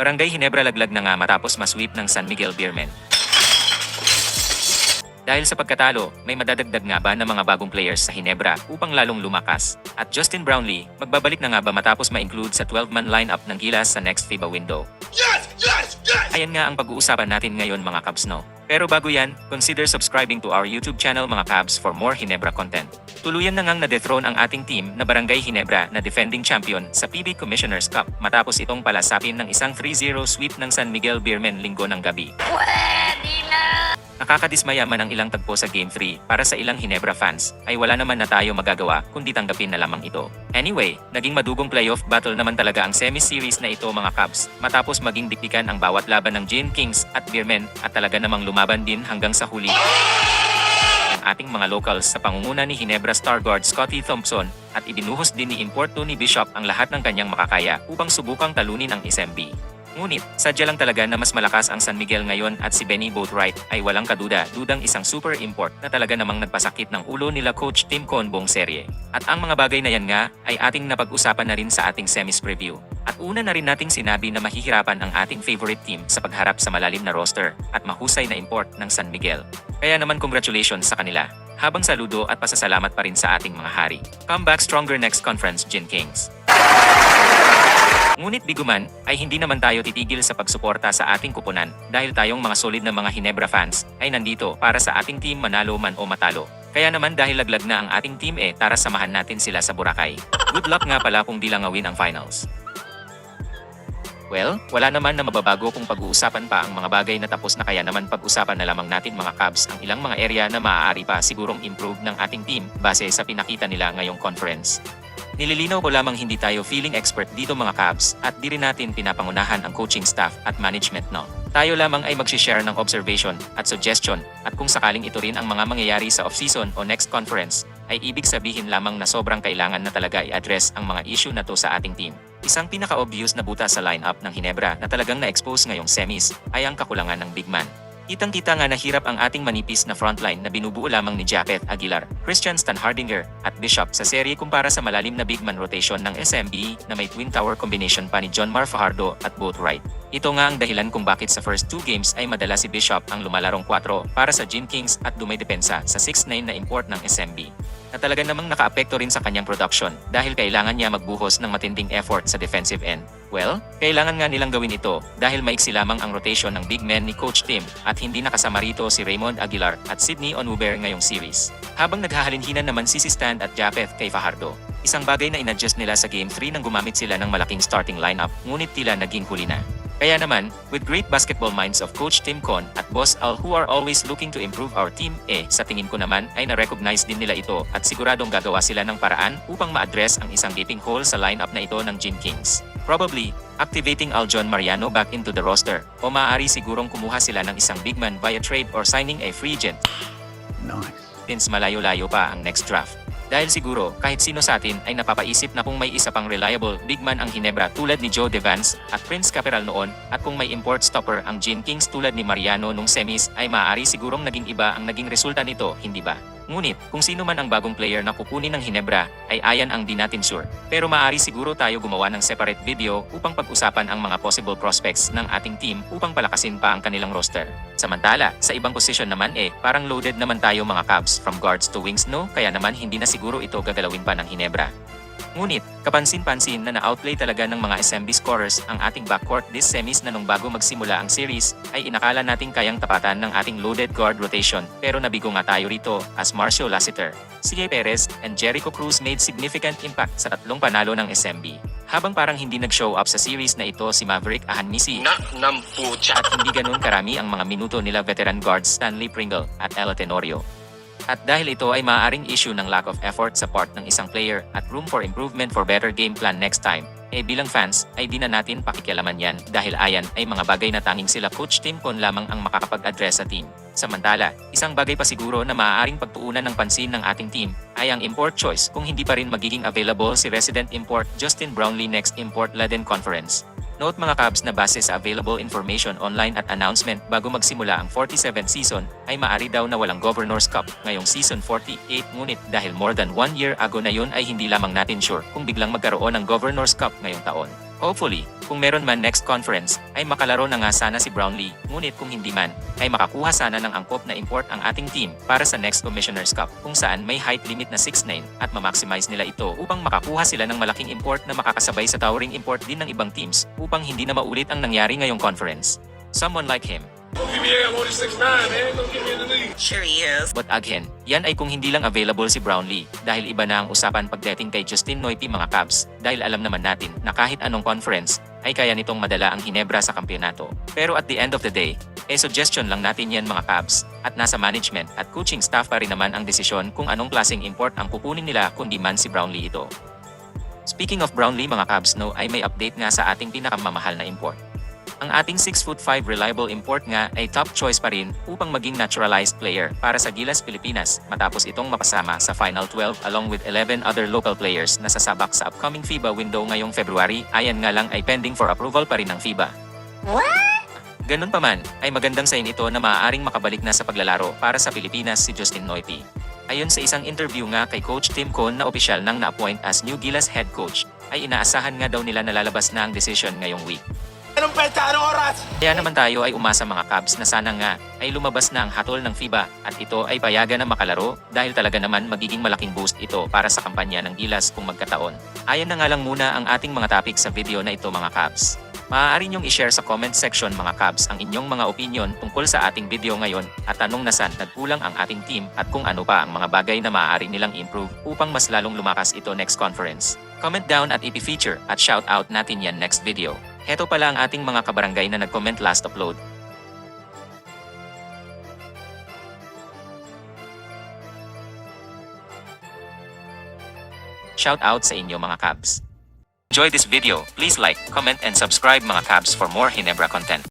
Barangay Ginebra laglag na nga matapos masweep ng San Miguel Beermen. Dahil sa pagkatalo, may madadagdag nga ba ng mga bagong players sa Ginebra upang lalong lumakas? At Justin Brownlee, magbabalik na nga ba matapos ma-include sa 12-man lineup ng Gilas sa next FIBA window? Yes! Yes! Yes! Ayan nga ang pag-uusapan natin ngayon mga Cavs no. Pero bago yan, consider subscribing to our YouTube channel mga Cavs for more Ginebra content. Tuluyan na ngang na-dethrone ang ating team na Barangay Ginebra na defending champion sa PB Commissioner's Cup matapos itong palasapin ng isang 3-0 sweep ng San Miguel Beermen linggo ng gabi. Nakakadismaya man ang ilang tagpo sa Game 3 para sa ilang Ginebra fans ay wala naman na tayo magagawa kundi tanggapin na lamang ito. Anyway, naging madugong playoff battle naman talaga ang semi-series na ito mga Cavs matapos maging dikdikan ang bawat laban ng Gin Kings at Beermen at talaga namang lumaban din hanggang sa huli ang ating mga locals sa pangunguna ni Ginebra star guard Scottie Thompson at ibinuhos din ni Import Tony Bishop ang lahat ng kanyang makakaya upang subukang talunin ang SMB. Ngunit, sadya lang talaga na mas malakas ang San Miguel ngayon at si Benny Boatwright ay walang kaduda-dudang isang super import na talaga namang nagpasakit ng ulo nila Coach Tim Con buong serye. At ang mga bagay na yan nga ay ating napag-usapan na rin sa ating semis preview. At una na rin nating sinabi na mahihirapan ang ating favorite team sa pagharap sa malalim na roster at mahusay na import ng San Miguel. Kaya naman congratulations sa kanila. Habang saludo at pasasalamat pa rin sa ating mga hari. Come back stronger next conference, Gin Kings. Ngunit biguman ay hindi naman tayo titigil sa pagsuporta sa ating kupunan dahil tayong mga solid na mga Ginebra fans ay nandito para sa ating team manalo man o matalo. Kaya naman dahil laglag na ang ating team tara samahan natin sila sa Boracay. Good luck nga pala kung di lang ngawin ang finals. Well, wala naman na mababago kung pag-uusapan pa ang mga bagay na tapos na kaya naman pag-usapan na lamang natin mga Cavs ang ilang mga area na maaari pa sigurong improve ng ating team base sa pinakita nila ngayong conference. Nililinaw ko lamang hindi tayo feeling expert dito mga Cavs at di rin natin pinapangunahan ang coaching staff at management no. Tayo lamang ay mag-share ng observation at suggestion at kung sakaling ito rin ang mga mangyayari sa off-season o next conference ay ibig sabihin lamang na sobrang kailangan na talaga i-address ang mga issue na to sa ating team. Isang pinaka-obvious na butas sa lineup ng Ginebra na talagang na-expose ngayong semis ay ang kakulangan ng big man. Kitang-kita nga nahirap ang ating manipis na frontline na binubuo lamang ni Japeth Aguilar, Christian Stanhardinger at Bishop sa serye kumpara sa malalim na big man rotation ng SMB na may twin tower combination pa ni John Mar Fajardo at Boatwright. Ito nga ang dahilan kung bakit sa first 2 games ay madala si Bishop ang lumalarong 4 para sa Gin Kings at dumidepensa sa 6'9" na import ng SMB. Na talaga namang nakaapekto rin sa kanyang production dahil kailangan niya magbuhos ng matinding effort sa defensive end. Well, kailangan nga nilang gawin ito dahil maiksi lamang ang rotation ng big men ni Coach Tim at hindi nakasama rito si Raymond Aguilar at Sidney Onwuber ngayong series. Habang naghahalinhinan naman si Stan at Japeth kay Fajardo. Isang bagay na inadjust nila sa Game 3 nang gumamit sila ng malaking starting lineup ngunit tila naging huli na. Kaya naman, with great basketball minds of Coach Tim Con at Boss Al who are always looking to improve our team, sa tingin ko naman ay na-recognize din nila ito at siguradong gagawa sila ng paraan upang ma-address ang isang gaping hole sa lineup na ito ng Gin Kings. Probably, activating Aljon Mariano back into the roster o maaari sigurong kumuha sila ng isang big man via trade or signing a free agent. Nice. Since malayo-layo pa ang next draft. Dahil siguro, kahit sino sa atin ay napapaisip na kung may isa pang reliable big man ang Ginebra tulad ni Joe Devance at Prince Caperal noon at kung may import stopper ang Gin Kings tulad ni Mariano nung semis ay maaari sigurong naging iba ang naging resulta nito, hindi ba? Ngunit, kung sino man ang bagong player na kukunin ng Ginebra ay ayan ang di natin sure. Pero maaari siguro tayo gumawa ng separate video upang pag-usapan ang mga possible prospects ng ating team upang palakasin pa ang kanilang roster. Samantala, sa ibang posisyon naman parang loaded naman tayo mga Cavs from guards to wings no? Kaya naman hindi na siguro ito gagalawin pa ng Ginebra. Ngunit, kapansin-pansin na na-outplay talaga ng mga SMB scorers ang ating backcourt this semis na nung bago magsimula ang series ay inakala nating kayang tapatan ng ating loaded guard rotation pero nabigo nga tayo rito as Marcio Lassiter, CJ Perez, and Jericho Cruz made significant impact sa tatlong panalo ng SMB. Habang parang hindi nag-show up sa series na ito si Maverick Ahanmisi at hindi ganun karami ang mga minuto nila veteran guards Stanley Pringle at Ella Tenorio. At dahil ito ay maaaring issue ng lack of effort sa part ng isang player at room for improvement for better game plan next time, bilang fans ay di na natin pakikialaman yan dahil ayan ay mga bagay na tanging sila Coach Tim Con lamang ang makakapag-address sa team. Samantala, isang bagay pa siguro na maaaring pagtuunan ng pansin ng ating team ay ang import choice kung hindi pa rin magiging available si resident import Justin Brownlee next import-laden conference. Note mga Cavs na base sa available information online at announcement bago magsimula ang 47th season ay maaari daw na walang Governor's Cup ngayong season 48 ngunit dahil more than 1 year ago na yun ay hindi lamang natin sure kung biglang magkaroon ng Governor's Cup ngayong taon. Hopefully, Kung meron man next conference, ay makalaro na nga sana si Brownlee, ngunit kung hindi man, ay makakuha sana ng angkop na import ang ating team para sa next Commissioner's Cup kung saan may height limit na 6'9" at ma-maximize nila ito upang makakuha sila ng malaking import na makakasabay sa towering import din ng ibang teams upang hindi na maulit ang nangyari ngayong conference. Someone like him. I'm only 6'9", man. Don't get me in the league. Sure he is. But again, yan ay kung hindi lang available si Brownlee dahil iba na ang usapan pagdating kay Justin Noype mga Cavs dahil alam naman natin na kahit anong conference ay kaya nitong madala ang Hinebra sa kampyonato. Pero at the end of the day, suggestion lang natin yan mga Cavs at nasa management at coaching staff pa rin naman ang desisyon kung anong klaseng import ang kukunin nila kundi man si Brownlee ito. Speaking of Brownlee mga Cavs no ay may update nga sa ating pinakamamahal na import. Ang ating 6'5" reliable import nga ay top choice pa rin upang maging naturalized player para sa Gilas Pilipinas matapos itong mapasama sa Final 12 along with 11 other local players na sasabak sa upcoming FIBA window ngayong February. Ayan nga lang ay pending for approval pa rin ng FIBA. What? Ganun pa man, ay magandang sign ito na maaaring makabalik na sa paglalaro para sa Pilipinas si Justin Noype. Ayon sa isang interview nga kay Coach Tim Cone na opisyal nang na-appoint as new Gilas head coach, ay inaasahan nga daw nila na lalabas na ang decision ngayong week. Anong petsa? Anong oras? Kaya naman tayo ay umasa mga Cavs na sana nga ay lumabas na ang hatol ng FIBA at ito ay payagan na makalaro dahil talaga naman magiging malaking boost ito para sa kampanya ng Gilas kung magkataon. Ayan na nga lang muna ang ating mga topic sa video na ito mga Cavs. Maaari niyong i-share sa comment section mga Cavs ang inyong mga opinion tungkol sa ating video ngayon at tanong na saan nagkulang ang ating team at kung ano pa ang mga bagay na maaari nilang improve upang mas lalong lumakas ito next conference. Comment down at ipi-feature at shout out natin yan next video. Heto pala ang ating mga kabarangay na nag-comment last upload. Shout out sa inyo mga Cavs. Enjoy this video, please like, comment and subscribe mga Cavs for more Hinebra content.